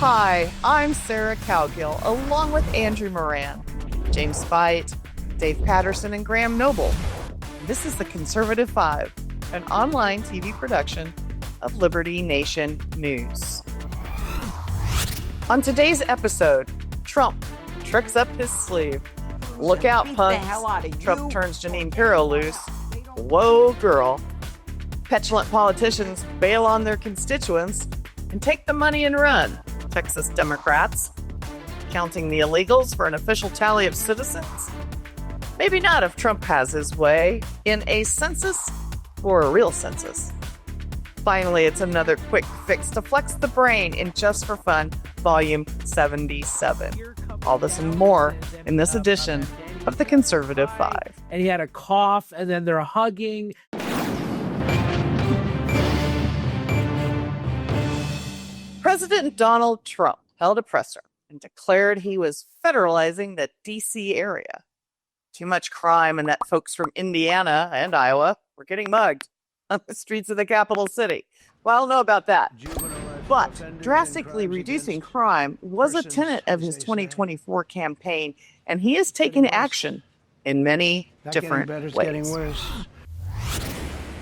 Hi, I'm Sarah Cowgill, along with Andrew Moran, James Spite, Dave Patterson, and Graham Noble. This is the Conservative Five, an online TV production of Liberty Nation News. On today's episode, Trump tricks up his sleeve. Look out, punks. Trump turns Jeanine Pirro loose. Whoa, girl. Petulant politicians bail on their constituents and take the money and run. Texas Democrats counting the illegals for an official tally of citizens? Maybe not if Trump has his way in a census or a real census. Finally, it's another quick fix to flex the brain in Just for Fun, Volume 77. All this and more in this edition of the Conservative Five. And he had a cough, and then they're hugging. President Donald Trump held a presser and declared he was federalizing the D.C. area. Too much crime and that folks from Indiana and Iowa were getting mugged on the streets of the capital city. Well, I don't know about that. But drastically reducing crime was a tenet of his 2024 campaign, and he has taken action in many different ways.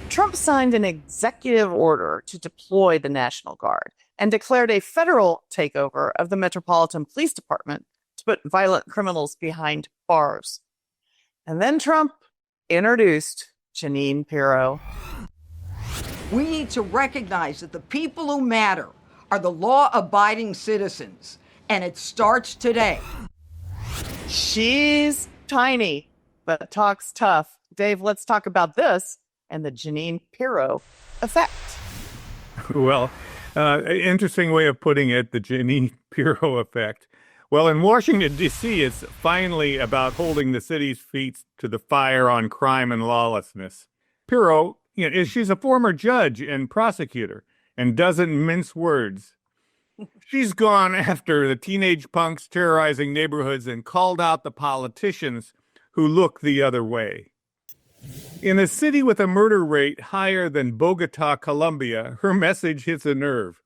Trump signed an executive order to deploy the National Guard and declared a federal takeover of the Metropolitan Police Department to put violent criminals behind bars. And then Trump introduced Jeanine Pirro. We need to recognize that the people who matter are the law-abiding citizens, and it starts today. She's tiny, but talks tough. Dave, let's talk about this and the Jeanine Pirro effect. Well, interesting way of putting it, the Jeanine Pirro effect. Well, in Washington, D.C., it's finally about holding the city's feet to the fire on crime and lawlessness. Pirro, she's a former judge and prosecutor and doesn't mince words. She's gone after the teenage punks terrorizing neighborhoods and called out the politicians who look the other way. In a city with a murder rate higher than Bogota, Colombia, her message hits a nerve.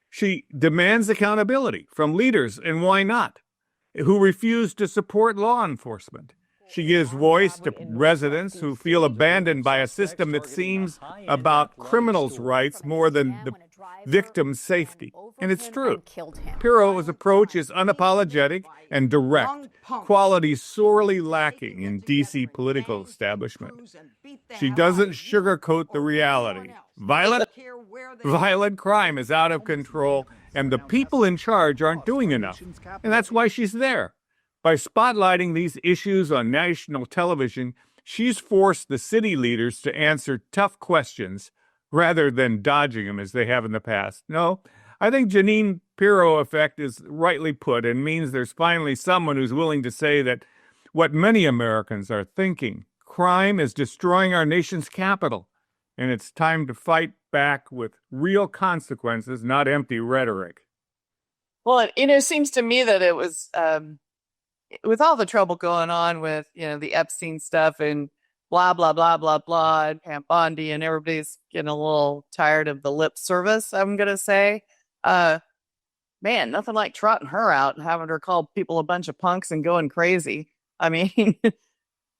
She demands accountability from leaders, and why not, who refuse to support law enforcement. She gives voice to residents who feel abandoned by a system that seems about criminals' rights more than the victim's safety. And it's true. Pirro's approach is unapologetic and direct, qualities sorely lacking in D.C. political establishment. She doesn't sugarcoat the reality. Violent crime is out of control, and the people in charge aren't doing enough. And that's why she's there. By spotlighting these issues on national television, she's forced the city leaders to answer tough questions rather than dodging them as they have in the past. No, I think Jeanine Pirro effect is rightly put and means there's finally someone who's willing to say that what many Americans are thinking, crime is destroying our nation's capital, and it's time to fight back with real consequences, not empty rhetoric. Well, it seems to me that it was... with all the trouble going on with, the Epstein stuff and blah, blah, blah, blah, blah, and Pam Bondi, and everybody's getting a little tired of the lip service, I'm going to say. Man, nothing like trotting her out and having her call people a bunch of punks and going crazy. I mean,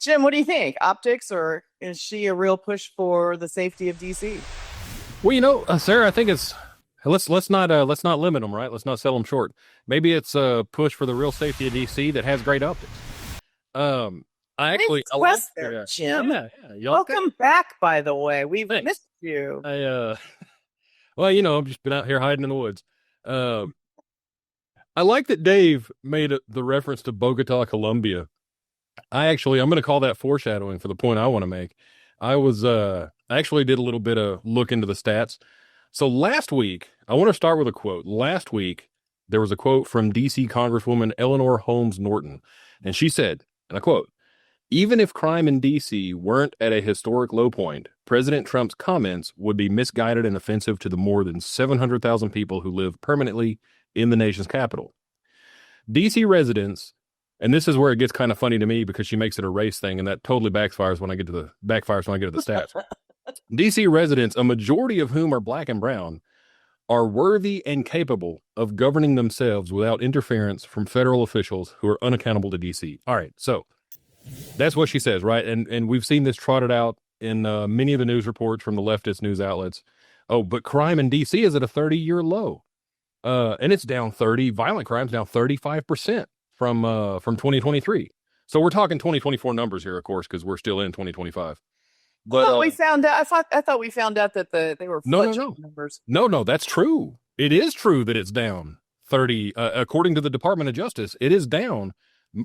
Jim, what do you think? Optics, or is she a real push for the safety of D.C.? Well, Sarah, I think it's... Let's not limit them, right? Let's not sell them short. Maybe it's a push for the real safety of DC that has great optics. I like there, Jim. Yeah. Welcome back, by the way. We've missed you. I've just been out here hiding in the woods. I like that Dave made the reference to Bogota, Colombia. I'm going to call that foreshadowing for the point I want to make. I actually did a little bit of look into the stats. So last week, I want to start with a quote. Last week, there was a quote from D.C. Congresswoman Eleanor Holmes Norton, and she said, and I quote, "Even if crime in D.C. weren't at a historic low point, President Trump's comments would be misguided and offensive to the more than 700,000 people who live permanently in the nation's capital." D.C. residents, and this is where it gets kind of funny to me because she makes it a race thing, and that totally backfires when I get to the stats. D.C. residents, a majority of whom are black and brown, are worthy and capable of governing themselves without interference from federal officials who are unaccountable to D.C. All right, so that's what she says, right? And we've seen this trotted out in many of the news reports from the leftist news outlets. Oh, but crime in D.C. is at a 30-year low, and it's down violent crimes down 35% from 2023. So we're talking 2024 numbers here, of course, because we're still in 2025. But we found out. I thought we found out that they were fudging numbers. No, that's true. It is true that it's down 30. According to the Department of Justice, it is down.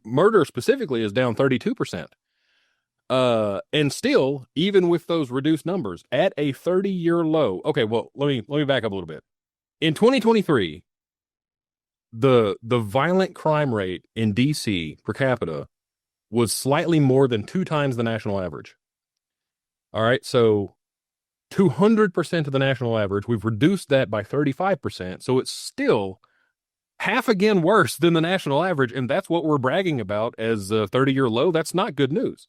Murder specifically is down 32%. And still, even with those reduced numbers, at a 30-year low. Okay, well, let me back up a little bit. In 2023, the violent crime rate in D.C. per capita was slightly more than 2 times the national average. All right, so 200% of the national average. We've reduced that by 35%, so it's still half again worse than the national average, and that's what we're bragging about as a 30-year low. That's not good news.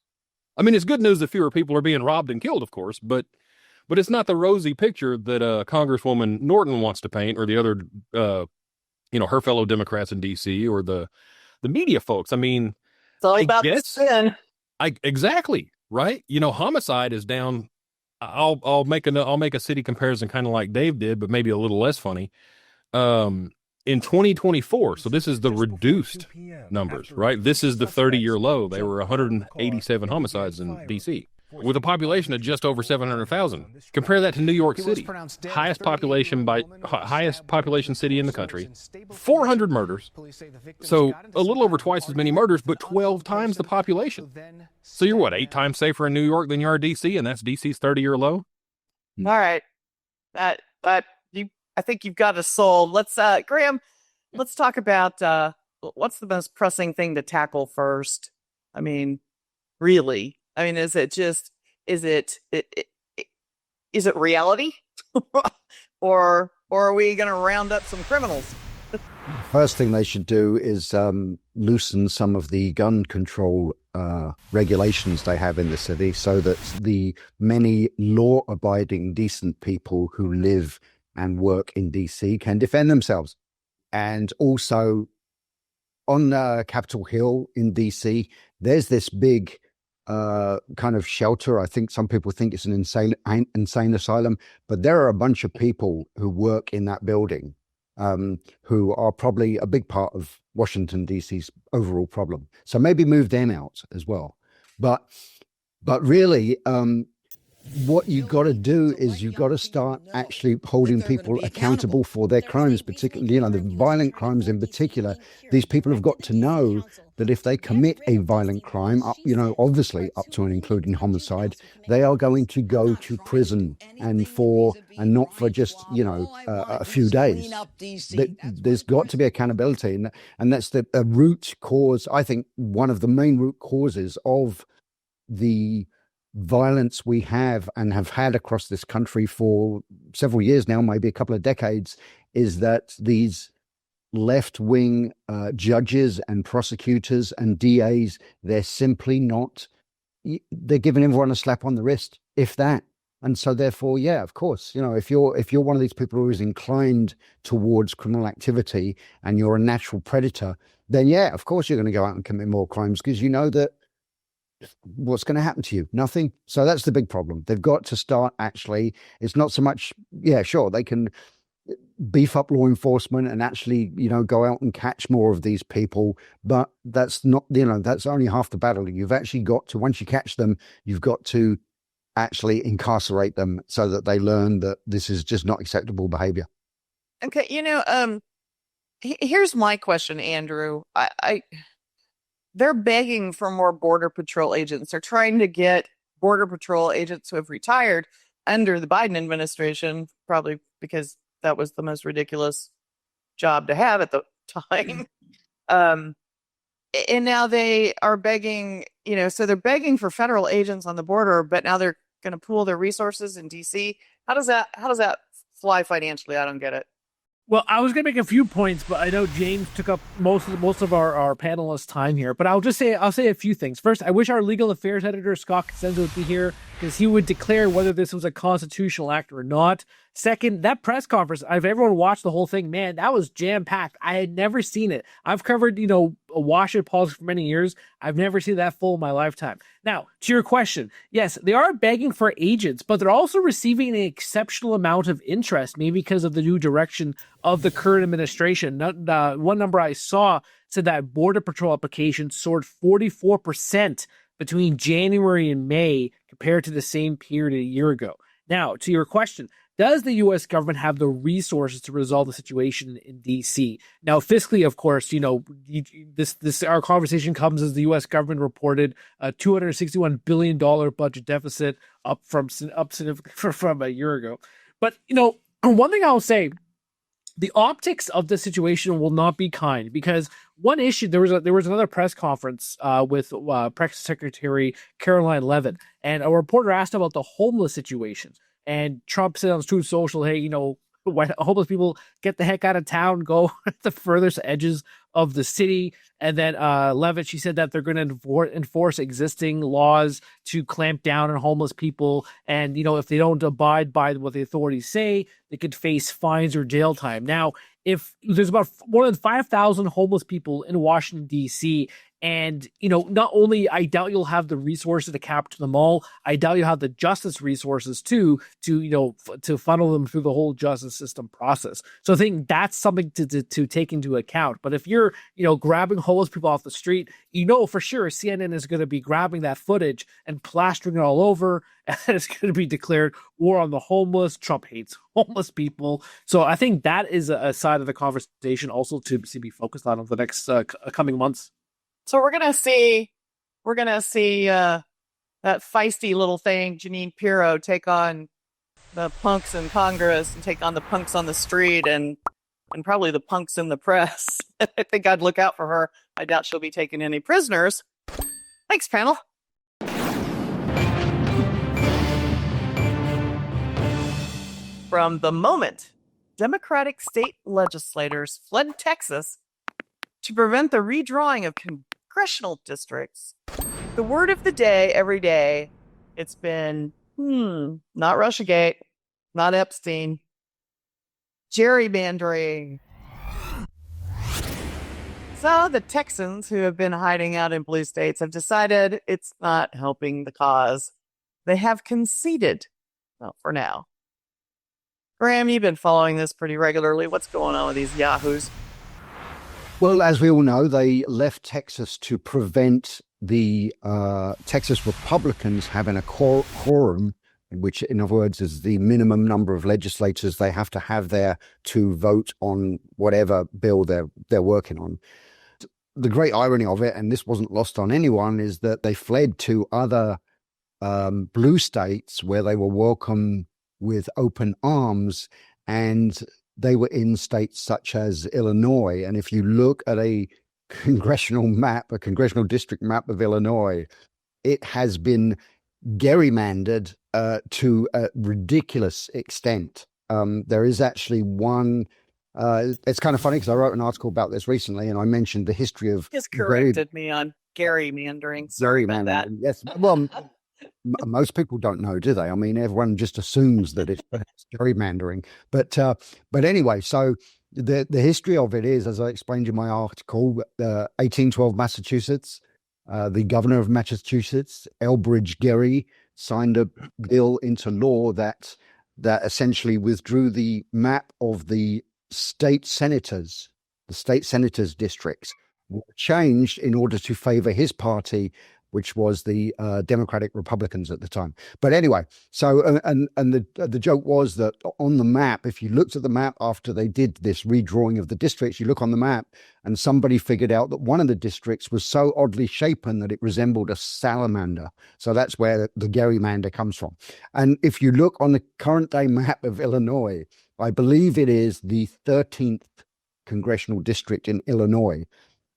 I mean, it's good news that fewer people are being robbed and killed, of course, but it's not the rosy picture that Congresswoman Norton wants to paint, or the other, her fellow Democrats in D.C. or the media folks. I mean, it's all about the spin. Exactly. Right. Homicide is down. I'll make a city comparison kind of like Dave did, but maybe a little less funny. In 2024, so this is the reduced numbers, right? This is the 30-year low. There were 187 homicides in D.C. with a population of just over 700,000. Compare that to New York City, highest population city in the country, 400 murders. So a little over twice as many murders, but 12 times the population. So you're 8 times safer in New York than you are D.C., and that's D.C.'s 30-year low? All right. I think you've got us sold. Let's, Graham, let's talk about what's the most pressing thing to tackle first. I mean, really? I mean, is it reality? or are we going to round up some criminals? First thing they should do is loosen some of the gun control regulations they have in the city, so that the many law-abiding, decent people who live and work in DC can defend themselves. And also on Capitol Hill in DC, there's this big kind of shelter. I think some people think it's an insane asylum, but there are a bunch of people who work in that building who are probably a big part of Washington, D.C.'s overall problem. So maybe move them out as well. But really, what you got to do is you got to start actually holding people accountable for their crimes, particularly, the violent crimes in particular. These people have got to know that if they commit a violent crime, obviously up to and including homicide, they are going to go to prison, and not for just, a few days. There's got to be accountability. And that's the root cause, I think, one of the main root causes of the violence we have and have had across this country for several years now, maybe a couple of decades, is that these left-wing judges and prosecutors and DAs, they're simply not, they're giving everyone a slap on the wrist, if that. And so therefore, yeah, of course, if you're one of these people who is inclined towards criminal activity and you're a natural predator, then yeah, of course you're going to go out and commit more crimes, because you know that what's going to happen to you? Nothing. So that's the big problem. They've got to start actually, it's not so much, yeah, sure, they can beef up law enforcement and actually, go out and catch more of these people, but that's not, that's only half the battle. You've actually got to, once you catch them, you've got to actually incarcerate them so that they learn that this is just not acceptable behavior. Okay. Here's my question, Andrew. They're begging for more Border Patrol agents. They're trying to get Border Patrol agents who have retired under the Biden administration, probably because that was the most ridiculous job to have at the time. And now they are begging, so they're begging for federal agents on the border, but now they're going to pool their resources in DC. How does that fly financially? I don't get it. Well, I was going to make a few points, but I know James took up most of our panelists' time here. But I'll say a few things. First, I wish our legal affairs editor, Scott Cosenza, would be here because he would declare whether this was a constitutional act or not. Second, that press conference, if everyone watched the whole thing, man, that was jam-packed. I had never seen it. I've covered, Washington politics for many years. I've never seen that full in my lifetime. Now, to your question, yes, they are begging for agents, but they're also receiving an exceptional amount of interest, maybe because of the new direction of the current administration. One number I saw said that Border Patrol applications soared 44% between January and May compared to the same period a year ago. Now, to your question, does the U.S. government have the resources to resolve the situation in D.C.? Now, fiscally, of course, this our conversation comes as the U.S. government reported a $261 billion budget deficit, up significantly from a year ago. But one thing I'll say, the optics of the situation will not be kind, because one issue, there was another press conference with Press Secretary Caroline Leavitt, and a reporter asked about the homeless situation. And Trump said on his Truth Social, hey, when homeless people get the heck out of town, go at the furthest edges of the city. And then Leavitt, she said that they're going to enforce existing laws to clamp down on homeless people. And, if they don't abide by what the authorities say, they could face fines or jail time. Now, if there's about more than 5,000 homeless people in Washington, D.C., and, not only I doubt you'll have the resources to capture them all, I doubt you'll have the justice resources to funnel them through the whole justice system process. So I think that's something to take into account. But if you're, grabbing homeless people off the street, for sure CNN is going to be grabbing that footage and plastering it all over, and it's going to be declared war on the homeless. Trump hates homeless people. So I think that is a side of the conversation also to be focused on over the next coming months. So we're gonna see that feisty little thing, Jeanine Pirro, take on the punks in Congress and take on the punks on the street and probably the punks in the press. I think I'd look out for her. I doubt she'll be taking any prisoners. Thanks, panel. From the moment Democratic state legislators fled Texas to prevent the redrawing of congressional districts, the word of the day every day, it's been, not Russiagate, not Epstein, gerrymandering. So the Texans who have been hiding out in blue states have decided it's not helping the cause. They have conceded, well, for now. Graham, you've been following this pretty regularly. What's going on with these yahoos? Well, as we all know, they left Texas to prevent the Texas Republicans having a quorum, which, in other words, is the minimum number of legislators they have to have there to vote on whatever bill they're working on. The great irony of it, and this wasn't lost on anyone, is that they fled to other blue states where they were welcome with open arms, and they were in states such as Illinois. And if you look at a congressional district map of Illinois, it has been gerrymandered to a ridiculous extent. There is actually one, it's kind of funny because I wrote an article about this recently, and I mentioned the history of... Just corrected me on gerrymandering. Sorry about that. Yes, well... Most people don't know, do they? I mean, everyone just assumes that it's gerrymandering. But anyway, so the history of it is, as I explained in my article, 1812 Massachusetts, the governor of Massachusetts, Elbridge Gerry, signed a bill into law that essentially withdrew the map of the state senators districts, were changed in order to favor his party, which was the Democratic Republicans at the time. But anyway, so and the joke was that on the map, if you looked at the map after they did this redrawing of the districts, you look on the map and somebody figured out that one of the districts was so oddly shapen that it resembled a salamander. So that's where the gerrymander comes from. And if you look on the current day map of Illinois, I believe it is the 13th congressional district in Illinois.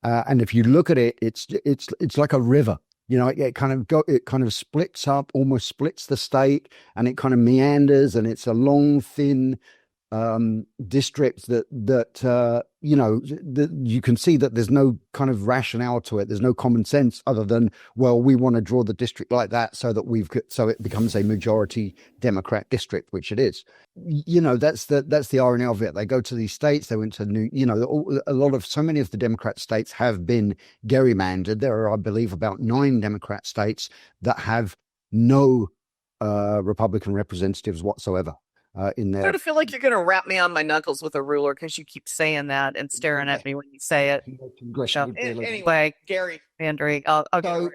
And if you look at it, it's like a river. It kind of splits up, almost splits the state, and it kind of meanders, and it's a long, thin district that you can see that there's no kind of rationale to it. There's no common sense other than, well, we want to draw the district like that so that so it becomes a majority Democrat district, which it is. That's the irony of it. They go to these states. They went to so many of the Democrat states have been gerrymandered. There are, I believe, about 9 Democrat states that have no Republican representatives whatsoever. In there. I sort of feel like you're going to wrap me on my knuckles with a ruler because you keep saying that and staring at me when you say it. So, anyway, Gary Mandrake, I'll get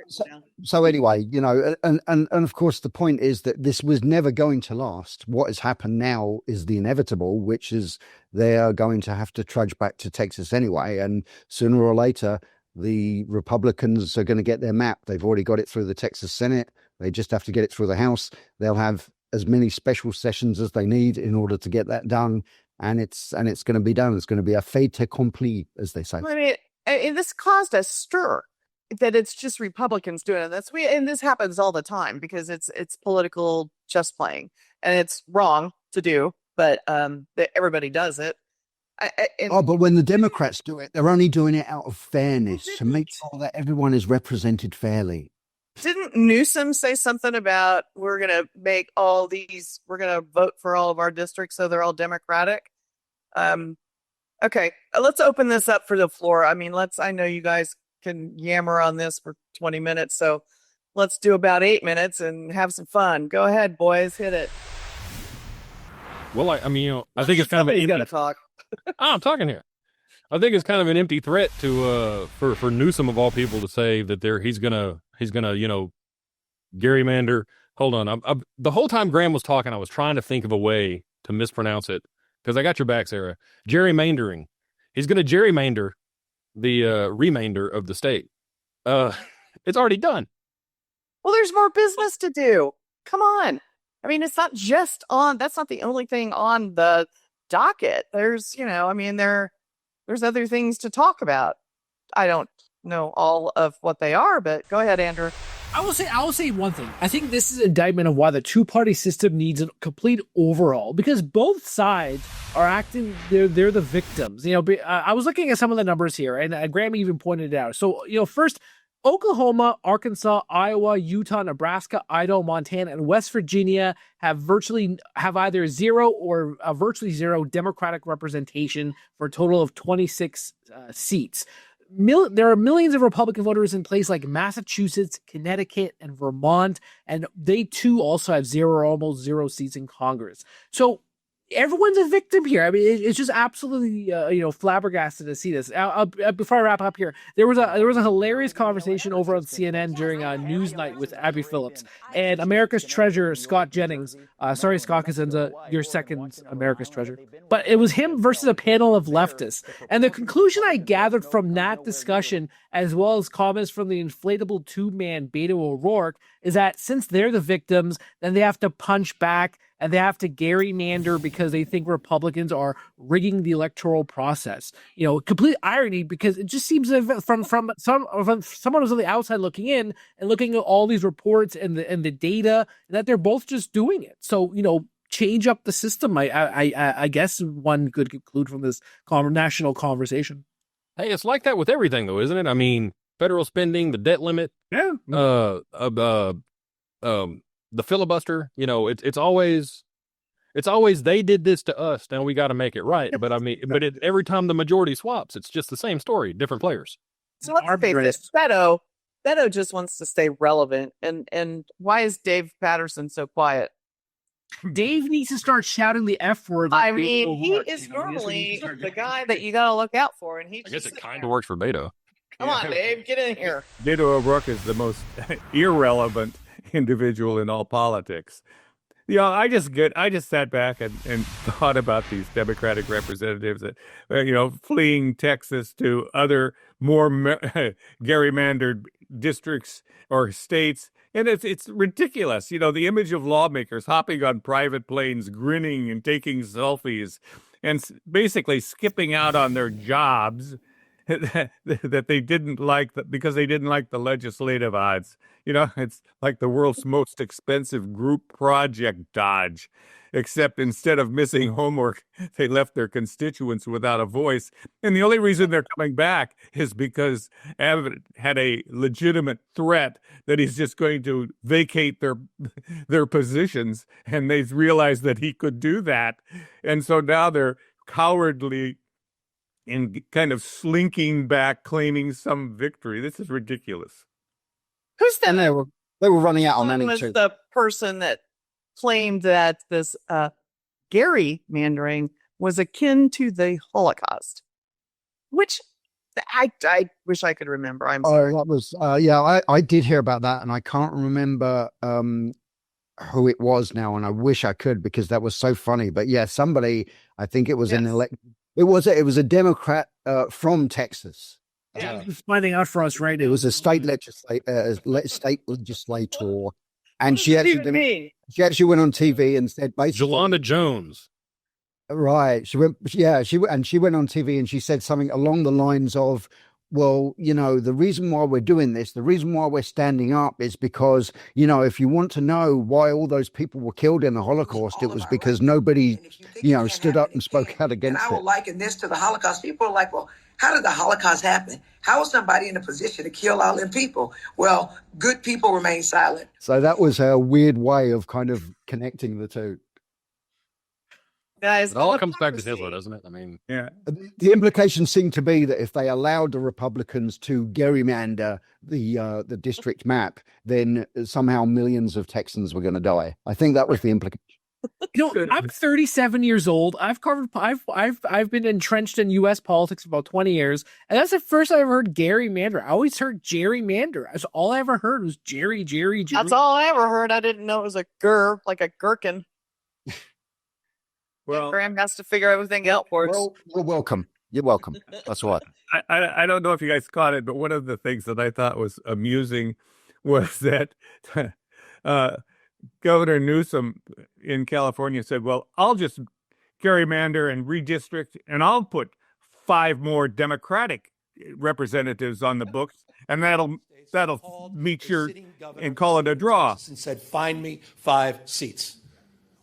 so anyway, and of course the point is that this was never going to last. What has happened now is the inevitable, which is they are going to have to trudge back to Texas anyway, and sooner or later the Republicans are going to get their map. They've already got it through the Texas Senate. They just have to get it through the House. They'll have as many special sessions as they need in order to get that done, and it's going to be done. It's going to be a fait accompli, as they say. I mean, this caused a stir that it's just Republicans doing it. And this happens all the time because it's political chess playing, and it's wrong to do, but everybody does it. But when the Democrats do it, they're only doing it out of fairness to make sure that everyone is represented fairly. Didn't Newsom say something about we're going to vote for all of our districts so they're all Democratic? Okay, let's open this up for the floor. I mean, I know you guys can yammer on this for 20 minutes, so let's do about 8 minutes and have some fun. Go ahead, boys, hit it. Well, I think it's kind of you got to talk. I'm talking here. I think it's kind of an empty threat to for Newsom of all people to say that he's gonna gerrymander. Hold on, the whole time Graham was talking, I was trying to think of a way to mispronounce it because I got your back, Sarah. Gerrymandering. He's gonna gerrymander the remainder of the state. It's already done. Well, there's more business to do. Come on. I mean, it's not just that's not the only thing on the docket. There's there's other things to talk about. I don't know all of what they are, but go ahead, Andrew. I will say one thing. I think this is an indictment of why the two-party system needs a complete overhaul, because both sides are acting, they're the victims. I was looking at some of the numbers here, and Graham even pointed it out. So, first, Oklahoma, Arkansas, Iowa, Utah, Nebraska, Idaho, Montana, and West Virginia have either zero or virtually zero Democratic representation for a total of 26 seats. There are millions of Republican voters in places like Massachusetts, Connecticut, and Vermont, and they too also have zero or almost zero seats in Congress. So everyone's a victim here. I mean, it's just absolutely, flabbergasted to see this. Before I wrap up here, there was a hilarious conversation over on CNN during Newsnight with Abby Phillips and America's Treasure Scott Jennings. Sorry, Scott Kazenza, your second America's Treasure. But it was him versus a panel of leftists. And the conclusion I gathered from that discussion, as well as comments from the inflatable two-man Beto O'Rourke, is that since they're the victims, then they have to punch back and they have to gerrymander because they think Republicans are rigging the electoral process. Complete irony, because it just seems from someone who's on the outside looking in and looking at all these reports and the data, that they're both just doing it. So, change up the system. I guess one could conclude from this national conversation. Hey, it's like that with everything, though, isn't it? I mean, federal spending, the debt limit, the filibuster, it's always they did this to us, now we got to make it right. But every time the majority swaps, it's just the same story, different players. So let's face it, Beto just wants to stay relevant. And why is Dave Patterson so quiet? Dave needs to start shouting the F word. I mean, he is normally the guy that you got to look out for. And I guess it kind of works for Beto. Come on, Dave, get in here. Beto O'Rourke is the most irrelevant individual in all politics. I just sat back and thought about these Democratic representatives that, fleeing Texas to other more gerrymandered districts or states. And it's ridiculous. The image of lawmakers hopping on private planes, grinning and taking selfies and basically skipping out on their jobs that they didn't like because they didn't like the legislative odds. It's like the world's most expensive group project dodge. except instead of missing homework, they left their constituents without a voice. And the only reason they're coming back is because Abbott had a legitimate threat that he's just going to vacate their positions, and they've realized that he could do that. And so now they're cowardly in kind of slinking back, claiming some victory. This is ridiculous. Who's that? And they were running out on One money was too. the person that claimed that this gerrymandering was akin to the Holocaust, which I wish I could remember. I'm sorry. Oh, that was I did hear about that, and I can't remember who it was now, and I wish I could because that was so funny. But yeah, somebody, I think it was Yes. it was a Democrat from Texas. Yeah. He's finding out for us right now. It was a state legislator, and she actually went on TV and said basically, Jelanda Jones. right. She went on TV and she said something along the lines of, well, the reason why we're doing this, the reason why we're standing up is because, if you want to know why all those people were killed in the Holocaust, it was because nobody, stood up and spoke out against it. And I will liken this to the Holocaust. People are like, well, how did the Holocaust happen? How was somebody in a position to kill all them people? Well, good people remain silent. So that was a weird way of kind of connecting the two. Guys, It all comes back to Hitler, doesn't it? I mean, Yeah. The implication seemed to be that if they allowed the Republicans to gerrymander the district map, then somehow millions of Texans were going to die. I think that was the implication. I'm 37 years old. I've been entrenched in U.S. politics for about 20 years, and that's the first I ever heard gerrymander. I always heard gerrymander. That's all I ever heard was Jerry. That's all I ever heard. I didn't know it was like a gherkin. Well, Graham has to figure everything out for us. Well, you're welcome. You're welcome. That's what. I don't know if you guys caught it, but one of the things that I thought was amusing was that Governor Newsom in California said, well, I'll just gerrymander and redistrict, and I'll put 5 more Democratic representatives on the books, and that'll meet your and call it a draw. And said, find me 5 seats.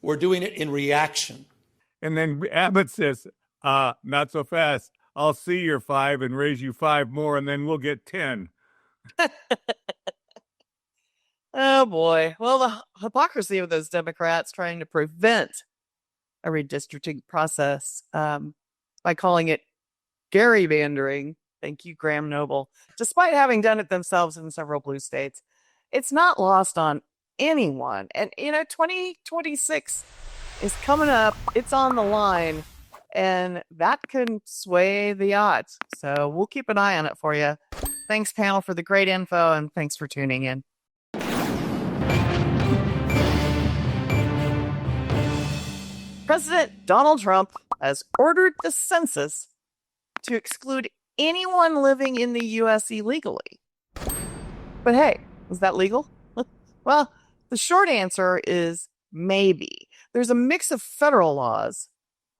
We're doing it in reaction. And then Abbott says, not so fast. I'll see your 5 and raise you 5 more, and then we'll get 10. Oh boy. Well, the hypocrisy of those Democrats trying to prevent a redistricting process by calling it gerrymandering. Thank you, Graham Noble. Despite having done it themselves in several blue states, it's not lost on anyone. And 2026 is coming up. It's on the line, and that can sway the odds. So we'll keep an eye on it for you. Thanks, panel, for the great info, and thanks for tuning in. President Donald Trump has ordered the census to exclude anyone living in the U.S. illegally. But hey, is that legal? Well, the short answer is maybe. There's a mix of federal laws,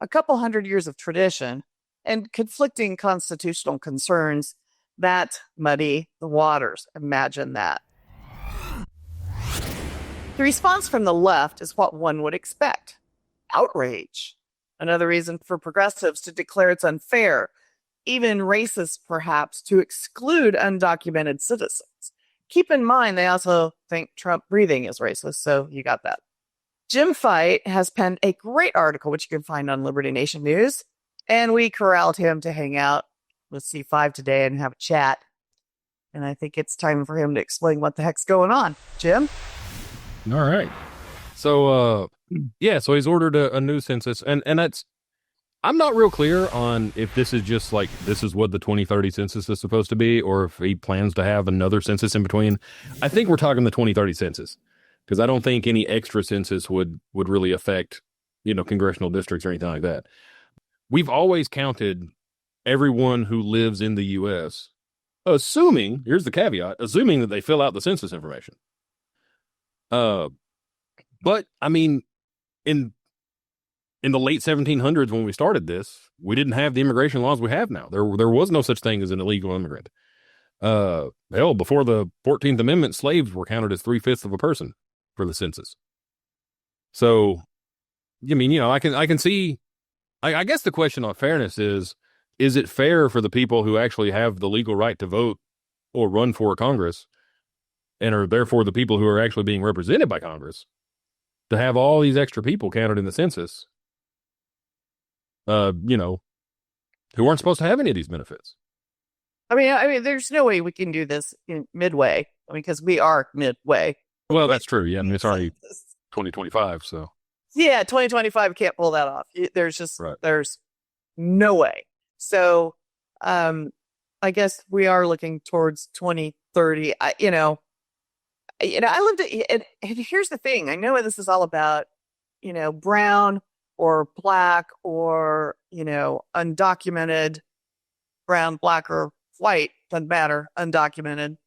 a couple hundred years of tradition, and conflicting constitutional concerns that muddy the waters. Imagine that. The response from the left is what one would expect. Outrage. Another reason for progressives to declare it's unfair, even racist perhaps, to exclude undocumented citizens. Keep in mind, they also think Trump breathing is racist, so you got that. Jim Fight has penned a great article, which you can find on Liberty Nation News, and we corralled him to hang out with C5 today and have a chat. And I think it's time for him to explain what the heck's going on. Jim? all right. So, so he's ordered a new census, and that's, I'm not real clear on if this is just like, this is what the 2030 census is supposed to be, or if he plans to have another census in between. I think we're talking the 2030 census, because I don't think any extra census would really affect, congressional districts or anything like that. We've always counted everyone who lives in the U.S., assuming, here's the caveat, assuming that they fill out the census information. But I mean, in the late 1700s, when we started this, we didn't have the immigration laws we have now. There was no such thing as an illegal immigrant. Before the 14th Amendment, slaves were counted as 3/5 of a person for the census. So I mean, I can see. I guess the question on fairness is it fair for the people who actually have the legal right to vote or run for Congress, and are therefore the people who are actually being represented by Congress, to have all these extra people counted in the census? Who aren't supposed to have any of these benefits. I mean, there's no way we can do this in midway. I mean, because we are midway. Well, that's true. Yeah, I mean, it's already 2025, so. Yeah, 2025 can't pull that off. There's no way. So, I guess we are looking towards 2030. I lived it, and here's the thing. I know what this is all about. Brown or black or undocumented, brown, black, or white, doesn't matter, undocumented.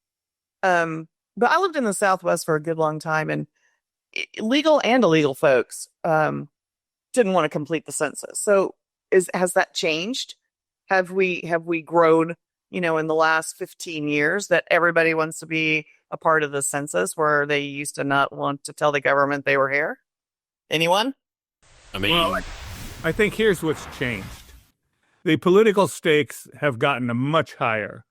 But I lived in the Southwest for a good long time, and legal and illegal folks didn't want to complete the census. So has that changed? Have we grown, in the last 15 years, that everybody wants to be a part of the census where they used to not want to tell the government they were here? Anyone? I mean, well, I think here's what's changed. The political stakes have gotten much higher.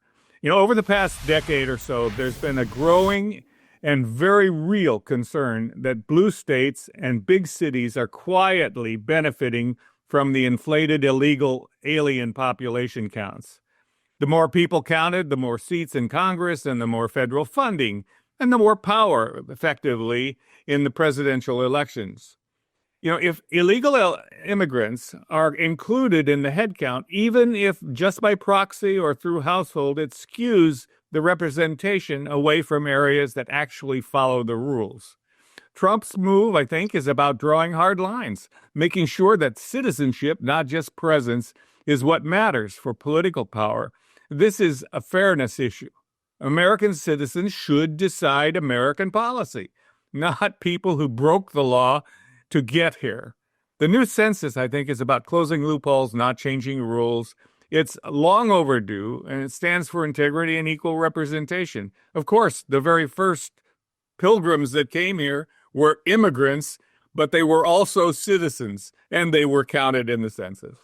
Over the past decade or so, there's been a growing and very real concern that blue states and big cities are quietly benefiting from the inflated illegal alien population counts. The more people counted, the more seats in Congress and the more federal funding and the more power, effectively, in the presidential elections. If illegal immigrants are included in the head count, even if just by proxy or through household, it skews the representation away from areas that actually follow the rules. Trump's move, I think, is about drawing hard lines, making sure that citizenship, not just presence, is what matters for political power. This is a fairness issue. American citizens should decide American policy, not people who broke the law to get here. The new census, I think, is about closing loopholes, not changing rules. It's long overdue, and it stands for integrity and equal representation. Of course, the very first pilgrims that came here were immigrants, but they were also citizens, and they were counted in the census.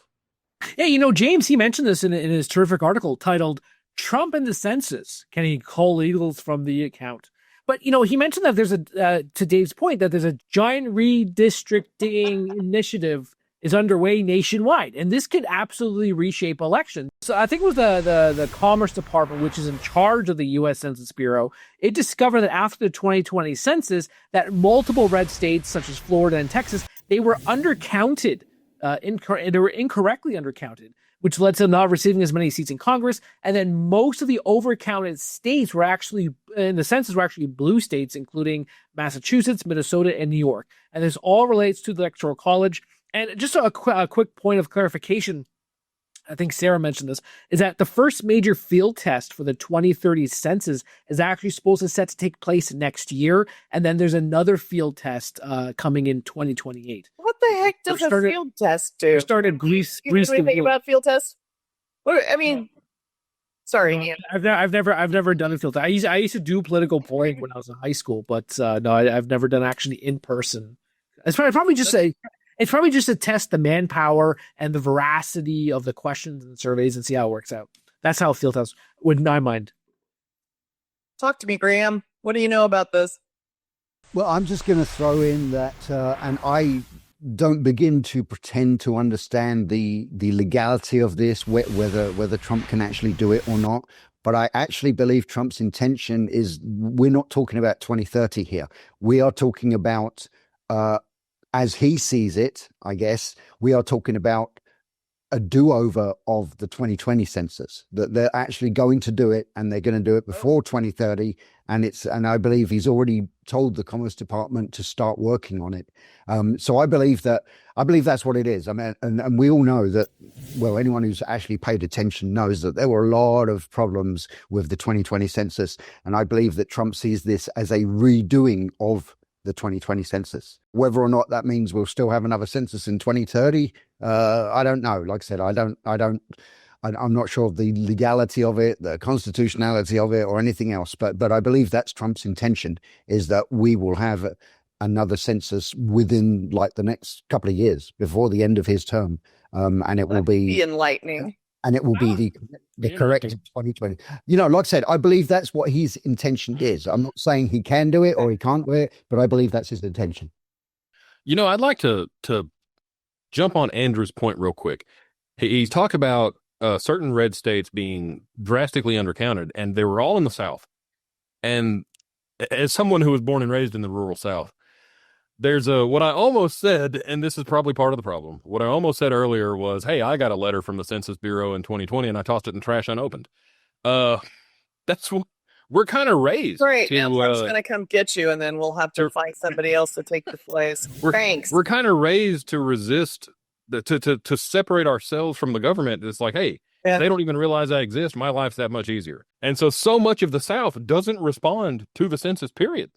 Yeah, James, he mentioned this in his terrific article titled "Trump and the Census: Can He Cull Illegals from the Account?" But, he mentioned that there's to Dave's point, that there's a giant redistricting initiative is underway nationwide, and this could absolutely reshape elections. So I think it was the Commerce Department, which is in charge of the U.S. Census Bureau. It discovered that after the 2020 census, that multiple red states, such as Florida and Texas, they were undercounted. They were incorrectly undercounted, which led to them not receiving as many seats in Congress. And then most of the overcounted states were actually, in the census, were actually blue states, including Massachusetts, Minnesota, and New York. And this all relates to the Electoral College. And just a quick point of clarification, I think Sarah mentioned this, is that the first major field test for the 2030 census is actually supposed to set to take place next year. And then there's another field test coming in 2028. What the heck does a field test do? Started Greece. You know anything about field tests? Sorry, Ian. I've never done a field test. I used to do political polling when I was in high school, but no, I've never done actually in person. It's probably just to test the manpower and the veracity of the questions and surveys and see how it works out. That's how a field test would, in my mind. Talk to me, Graham. What do you know about this? Well, I'm just going to throw in that, and I don't begin to pretend to understand the legality of this, whether Trump can actually do it or not. But I actually believe Trump's intention is, we're not talking about 2030 here. We are talking about, as he sees it, I guess, we are talking about a do-over of the 2020 census, that they're actually going to do it, and they're going to do it before 2030. And I believe he's already told the Commerce Department to start working on it. So I believe that's what it is. I mean, and we all know that, well, anyone who's actually paid attention knows that there were a lot of problems with the 2020 census. And I believe that Trump sees this as a redoing of the 2020 census. Whether or not that means we'll still have another census in 2030, I don't know. Like I said, I'm not sure of the legality of it, the constitutionality of it, or anything else. But I believe that's Trump's intention, is that we will have another census within like the next couple of years before the end of his term. And it will be enlightening. And it will be the correct 2020. Like I said, I believe that's what his intention is. I'm not saying he can do it or he can't do it, but I believe that's his intention. I'd like to jump on Andrew's point real quick. He's talked about certain red states being drastically undercounted, and they were all in the South. And as someone who was born and raised in the rural South, there's what I almost said, and this is probably part of the problem. What I almost said earlier was, hey, I got a letter from the Census Bureau in 2020, and I tossed it in trash unopened. That's what we're kind of raised. Great. I'm going to come get you, and then we'll have to find somebody else to take the place. Thanks. We're kind of raised to resist, to separate ourselves from the government. It's like, hey, they don't even realize I exist. My life's that much easier. And so much of the South doesn't respond to the census, period.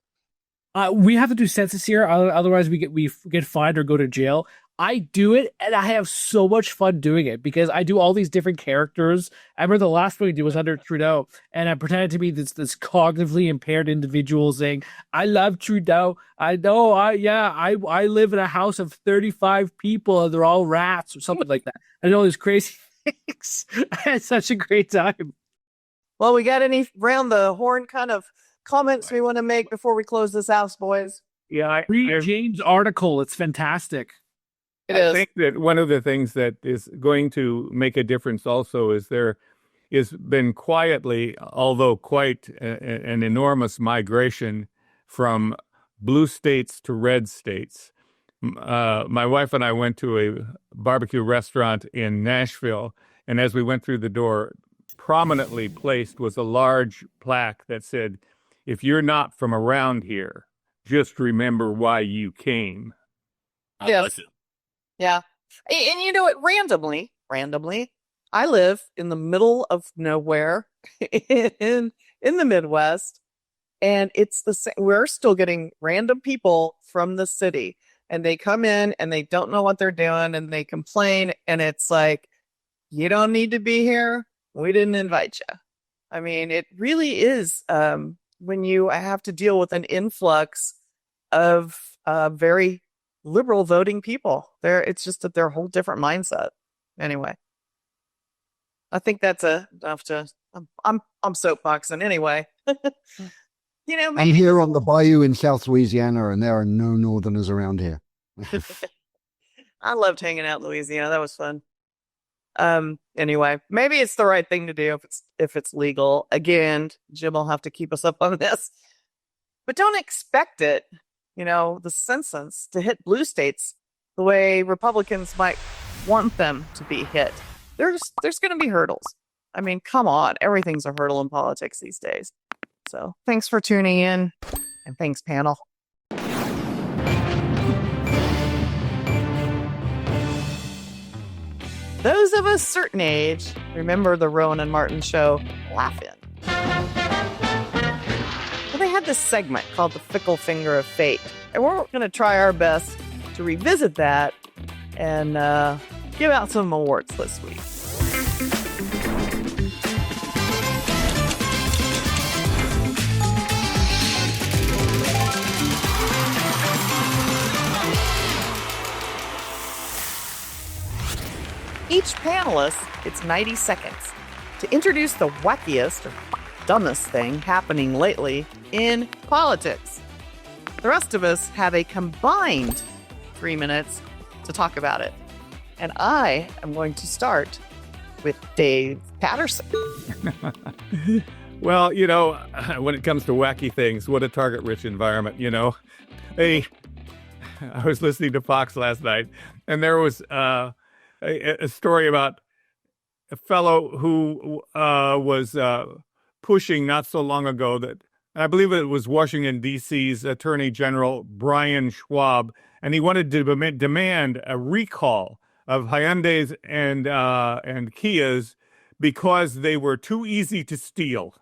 We have to do census here, otherwise we get fined or go to jail. I do it, and I have so much fun doing it because I do all these different characters. I remember the last one we did was under Trudeau, and I pretended to be this cognitively impaired individual saying, "I love Trudeau. I know. I live in a house of 35 people, and they're all rats," or something like that. I know these crazy things. I had such a great time. Well, we got any round the horn kind of comments we want to make before we close this house, boys? Yeah, read Jane's article. It's fantastic. I think that one of the things that is going to make a difference also is there has been quietly, although quite an enormous migration from blue states to red states. My wife and I went to a barbecue restaurant in Nashville, and as we went through the door, prominently placed was a large plaque that said, "If you're not from around here, just remember why you came." Yes. Yeah. And you know what? Randomly, I live in the middle of nowhere in the Midwest, and it's the same. We're still getting random people from the city, and they come in and they don't know what they're doing, and they complain, and it's like, you don't need to be here. We didn't invite you. I mean, it really is when you have to deal with an influx of very liberal voting people. It's just that they're a whole different mindset. Anyway, I think that's enough to. I'm soapboxing anyway. I'm here on the bayou in South Louisiana, and there are no Northerners around here. I loved hanging out in Louisiana. That was fun. Anyway, maybe it's the right thing to do if it's legal. Again, Jim will have to keep us up on this, but don't expect it, the census to hit blue states the way Republicans might want them to be hit. There's going to be hurdles. I mean, come on, everything's a hurdle in politics these days. So thanks for tuning in, and thanks, panel. Those of a certain age remember the Rowan and Martin show Laugh-In. Well, they had this segment called The Fickle Finger of Fate, and we're going to try our best to revisit that and give out some awards this week. Each panelist gets 90 seconds to introduce the wackiest or dumbest thing happening lately in politics. The rest of us have a combined 3 minutes to talk about it. And I am going to start with Dave Patterson. Well, when it comes to wacky things, what a target-rich environment, I was listening to Fox last night, and there was a story about a fellow who was pushing not so long ago that I believe it was Washington, D.C.'s Attorney General Brian Schwab, and he wanted to demand a recall of Hyundais and Kias because they were too easy to steal.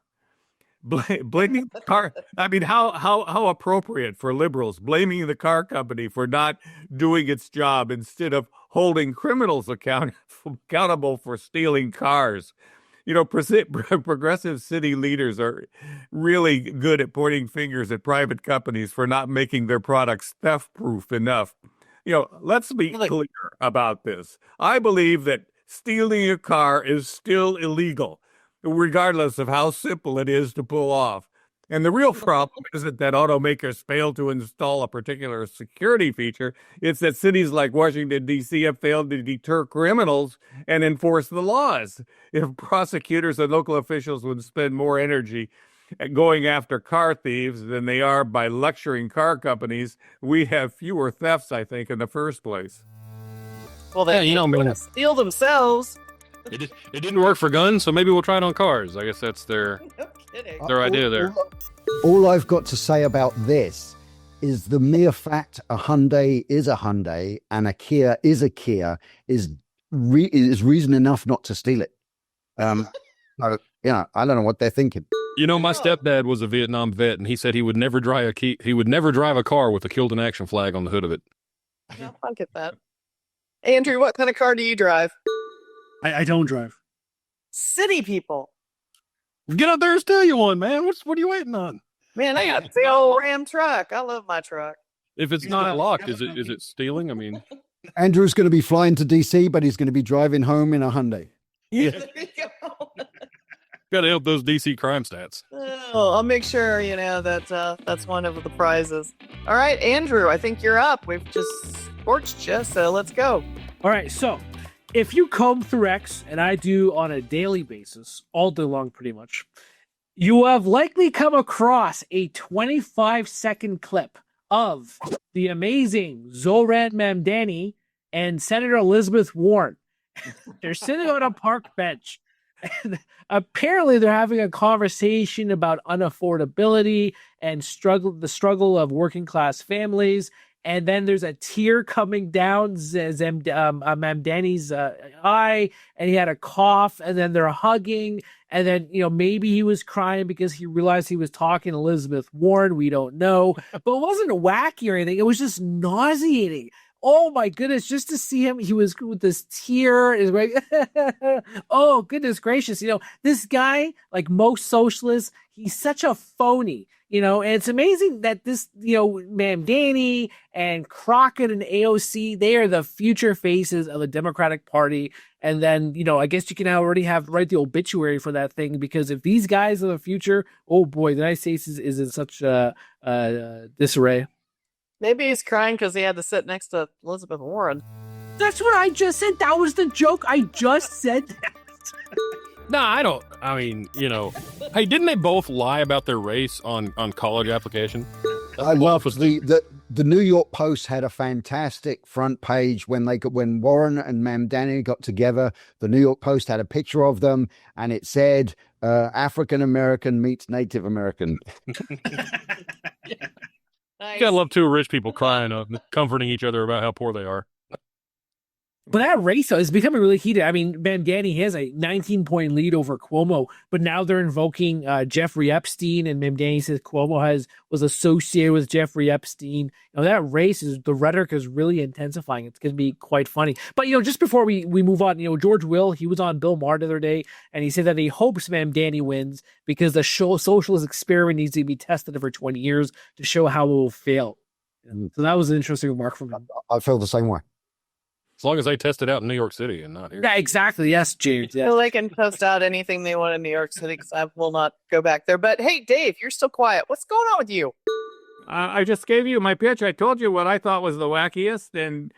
Blaming the car. I mean, how appropriate for liberals, blaming the car company for not doing its job instead of holding criminals accountable for stealing cars. progressive city leaders are really good at pointing fingers at private companies for not making their products theft-proof enough. Let's be clear about this. I believe that stealing a car is still illegal, regardless of how simple it is to pull off. And the real problem isn't that automakers fail to install a particular security feature. It's that cities like Washington, D.C. have failed to deter criminals and enforce the laws. If prosecutors and local officials would spend more energy going after car thieves than they are by lecturing car companies, we'd have fewer thefts, I think, in the first place. Well, they steal themselves. It didn't work for guns, so maybe we'll try it on cars. I guess that's their idea there. All I've got to say about this is the mere fact a Hyundai is a Hyundai and a Kia is a Kia is reason enough not to steal it. I don't know what they're thinking. My stepdad was a Vietnam vet, and he said he would never drive a car with a killed in action flag on the hood of it. Yeah, I'll get that. Andrew, what kind of car do you drive? I don't drive. City people. Get out there and steal you one, man. What are you waiting on? Man, I got the old Ram truck. I love my truck. If it's not locked, is it stealing? I mean, Andrew's going to be flying to DC, but he's going to be driving home in a Hyundai. Yeah. Got to help those DC crime stats. Oh, I'll make sure that that's one of the prizes. All right, Andrew, I think you're up. We've just scorched you, so let's go. All right, so if you comb through X, and I do on a daily basis, all day long pretty much, you have likely come across a 25-second clip of the amazing Zoran Mamdani and Senator Elizabeth Warren. They're sitting on a park bench. And apparently they're having a conversation about unaffordability and the struggle of working class families. And then there's a tear coming down Mamdani's eye, and he had a cough, and then they're hugging, and then, maybe he was crying because he realized he was talking to Elizabeth Warren. We don't know, but it wasn't wacky or anything. It was just nauseating. Oh my goodness, just to see him, he was with this tear, is like, oh goodness gracious. This guy, like most socialists, he's such a phony, and it's amazing that this, Mamdani and Crockett and AOC, they are the future faces of the Democratic Party. And then, I guess you can already write the obituary for that thing, because if these guys are the future, oh boy, the United States is in such disarray. Maybe he's crying because he had to sit next to Elizabeth Warren. That's what I just said. That was the joke. I just said that. No, I don't. I mean, hey, didn't they both lie about their race on college application? I love the New York Post had a fantastic front page when Warren and Mamdani got together. The New York Post had a picture of them, and it said African American meets Native American. Yeah. Nice. You gotta love two rich people crying, comforting each other about how poor they are. But that race is becoming really heated. I mean, Mamdani has a 19-point lead over Cuomo, but now they're invoking Jeffrey Epstein, and Mamdani says Cuomo was associated with Jeffrey Epstein. That race the rhetoric is really intensifying. It's going to be quite funny. But, just before we move on, George Will, he was on Bill Maher the other day, and he said that he hopes Mamdani wins because the socialist experiment needs to be tested over 20 years to show how it will fail. So that was an interesting remark from him. I feel the same way. As long as they test it out in New York City and not here. Yeah, exactly. Yes, James. Yes. Well, they can post out anything they want in New York City, because I will not go back there. But hey, Dave, you're still quiet. What's going on with you? I just gave you my pitch. I told you what I thought was the wackiest, and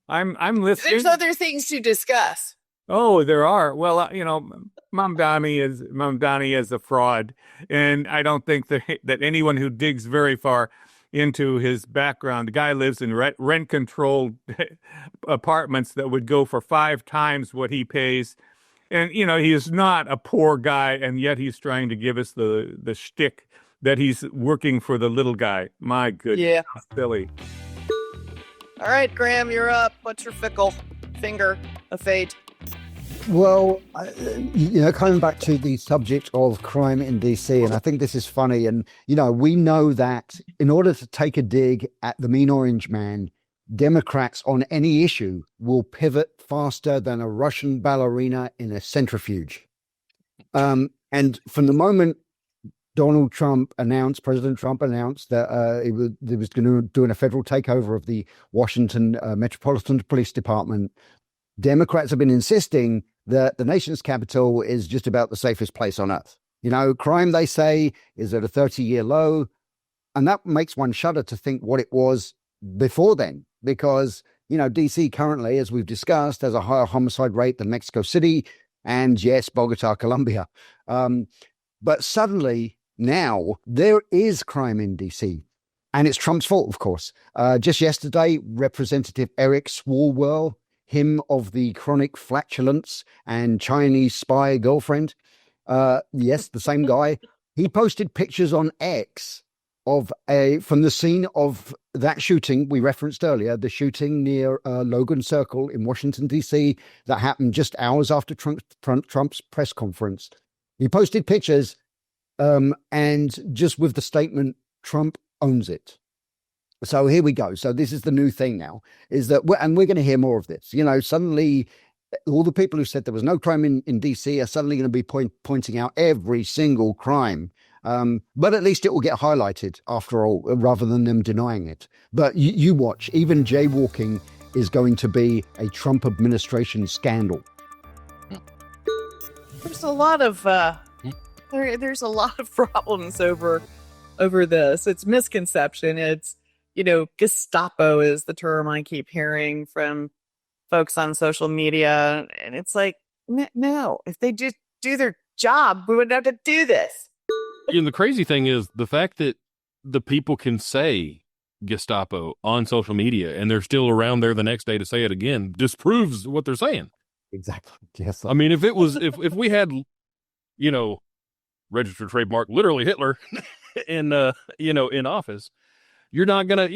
I'm listening. There's other things to discuss. Oh, there are. Well, Mamdani is a fraud, and I don't think that anyone who digs very far into his background. The guy lives in rent-controlled apartments that would go for 5 times what he pays. And, he is not a poor guy, and yet he's trying to give us the shtick that he's working for the little guy. My goodness. Yeah. Silly. All right, Graham, you're up. What's your fickle finger of fate? Well, coming back to the subject of crime in DC, and I think this is funny. And, we know that in order to take a dig at the mean orange man, Democrats on any issue will pivot faster than a Russian ballerina in a centrifuge. And from the moment President Trump announced that he was going to do a federal takeover of the Washington Metropolitan Police Department, Democrats have been insisting that the nation's capital is just about the safest place on earth. You know, crime, they say, is at a 30-year low. And that makes one shudder to think what it was before then, because, you know, DC currently, as we've discussed, has a higher homicide rate than Mexico City and, yes, Bogota, Colombia. But suddenly now there is crime in DC, and it's Trump's fault, of course. Just yesterday, Representative Eric Swalwell, him of the chronic flatulence and Chinese spy girlfriend, yes, the same guy, he posted pictures on X from the scene of that shooting we referenced earlier, the shooting near Logan Circle in Washington, D.C., that happened just hours after Trump's press conference. He posted pictures and just with the statement, Trump owns it. So here we go. So this is the new thing now, is that, and we're going to hear more of this. You know, suddenly all the people who said there was no crime in D.C. are suddenly going to be pointing out every single crime. But at least it will get highlighted after all, rather than them denying it. But you watch, even jaywalking is going to be a Trump administration scandal. There's a lot of there's a lot of problems over this. It's misconception. It's, you know, Gestapo is the term I keep hearing from folks on social media, and it's like, no, if they just do their job, we wouldn't have to do this. And the crazy thing is the fact that the people can say Gestapo on social media and they're still around there the next day to say it again disproves what they're saying. Exactly. Yes. I mean, if it was, if we had, you know, registered trademark, literally Hitler in, you know, in office, you're not going to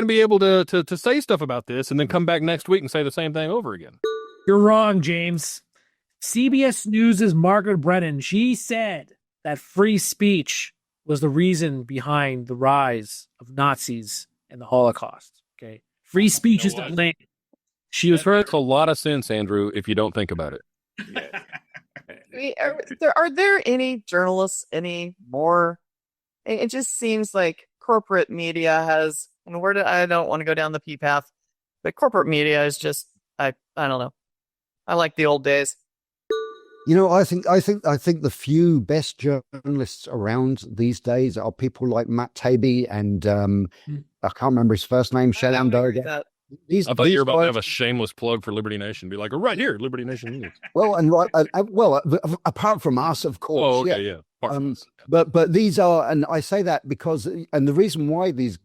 be able to say stuff about this and then come back next week and say the same thing over again. You're wrong, James. CBS News' Margaret Brennan, she said that free speech was the reason behind the rise of Nazis and the Holocaust. Okay, free speech is to blame. She was heard. Makes a lot of sense, Andrew, if you don't think about it. Are there any journalists anymore? It just seems like corporate media has, and I don't want to go down the P path, but corporate media is just, I don't know. I like the old days. You know, I think the few best journalists around these days are people like Matt Taibbi and I can't remember his first name, Shalom Doga. I thought you were about to have a shameless plug for Liberty Nation. Be like, oh, right here, Liberty Nation News. Well, and apart from us, of course. Oh, okay, yeah. But these are, and I say that because, and the reason why these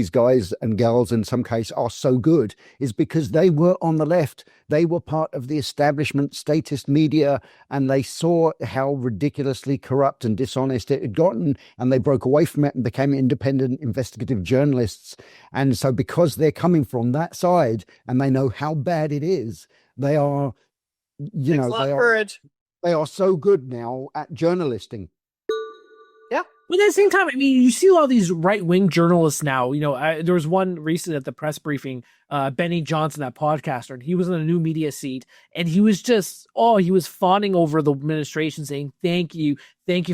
guys and girls in some case are so good is because they were on the left. They were part of the establishment statist media, and they saw how ridiculously corrupt and dishonest it had gotten, and they broke away from it and became independent investigative journalists. And so because they're coming from that side and they know how bad it is, they are, you know, they are so good now at journalisting. Yeah. But at the same time, I mean, you see all these right-wing journalists now. You know, there was one recent at the press briefing, Benny Johnson, that podcaster, and he was in a new media seat, and he was just, he was fawning over the administration, saying, thank you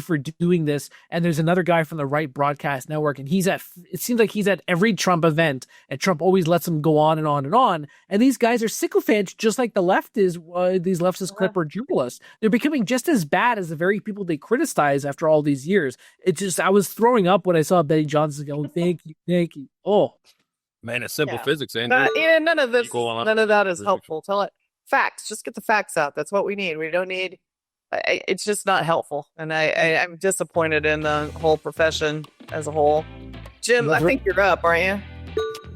for doing this. And there's another guy from the right broadcast network, and it seems like he's at every Trump event, and Trump always lets him go on and on and on. And these guys are sycophants, just like the left is, these leftist corporate journalists. They're becoming just as bad as the very people they criticize after all these years. I was throwing up when I saw Benny Johnson going, thank you. Oh. Man, it's simple physics, Andrew. None of that is helpful. Tell it facts. Just get the facts out. That's what we need. We don't need. It's just not helpful, and I'm disappointed in the whole profession as a whole. Jim, I think you're up, aren't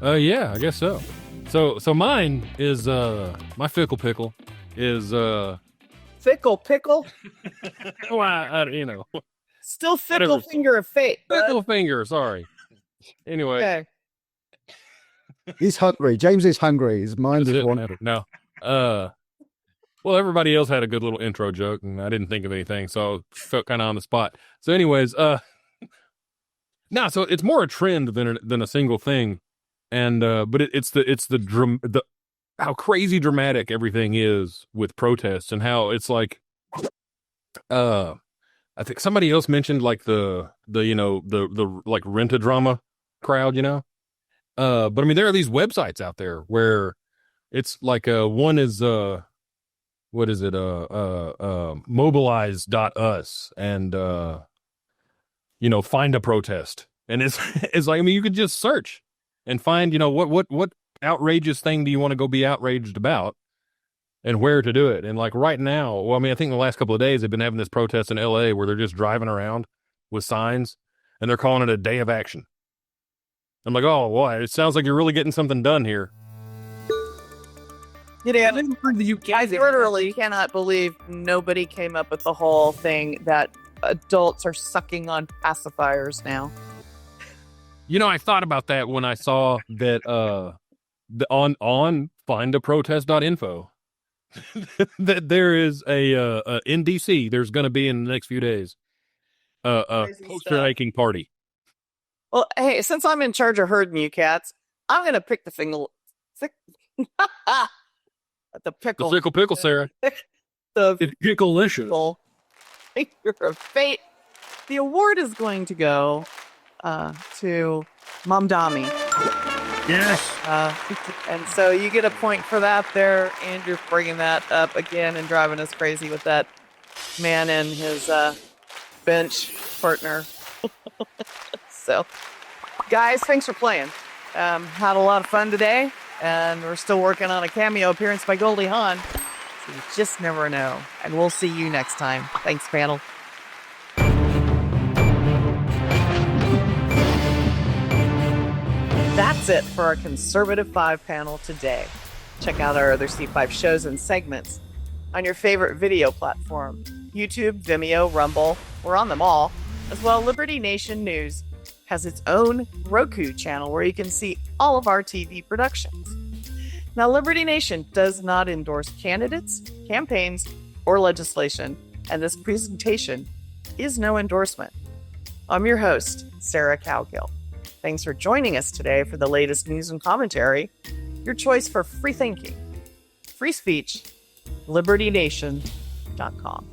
you? Yeah, I guess so. So mine is my fickle pickle is fickle pickle. Well, you know, still fickle finger of fate. Fickle finger. Sorry. Anyway. Okay. He's hungry. James is hungry. His mind is wanted. No. Well, everybody else had a good little intro joke, and I didn't think of anything, so I felt kind of on the spot. So, anyways, so it's more a trend than a single thing, and but it's the crazy dramatic everything is with protests, and how it's like, I think somebody else mentioned like the like rent-a-drama crowd, but I mean, there are these websites out there where it's like, one is, what is it? Mobilize.us and, find a protest. And it's like, I mean, you could just search and find, what outrageous thing do you want to go be outraged about and where to do it. And like right now, well, I mean, I think the last couple of days they've been having this protest in LA where they're just driving around with signs and they're calling it a day of action. I'm like, oh, boy, it sounds like you're really getting something done here. I literally cannot believe nobody came up with the whole thing that adults are sucking on pacifiers now. I thought about that when I saw that on findaprotest.info that there is a in DC, there's going to be in the next few days a poster making party. Well, hey, since I'm in charge of herding you cats, I'm going to pick the pickle, Sarah. It's picklelicious. Your fate. The award is going to go to Mom Dami. Yes. And so you get a point for that there, Andrew, for bringing that up again and driving us crazy with that man and his bench partner. So, guys, thanks for playing. Had a lot of fun today, and we're still working on a cameo appearance by Goldie Hawn. So you just never know. And we'll see you next time. Thanks, panel. That's it for our Conservative 5 panel today. Check out our other C5 shows and segments on your favorite video platform. YouTube, Vimeo, Rumble, we're on them all. As well, Liberty Nation News has its own Roku channel where you can see all of our TV productions. Now, Liberty Nation does not endorse candidates, campaigns, or legislation, and this presentation is no endorsement. I'm your host, Sarah Cowgill. Thanks for joining us today for the latest news and commentary, your choice for free thinking, free speech, libertynation.com.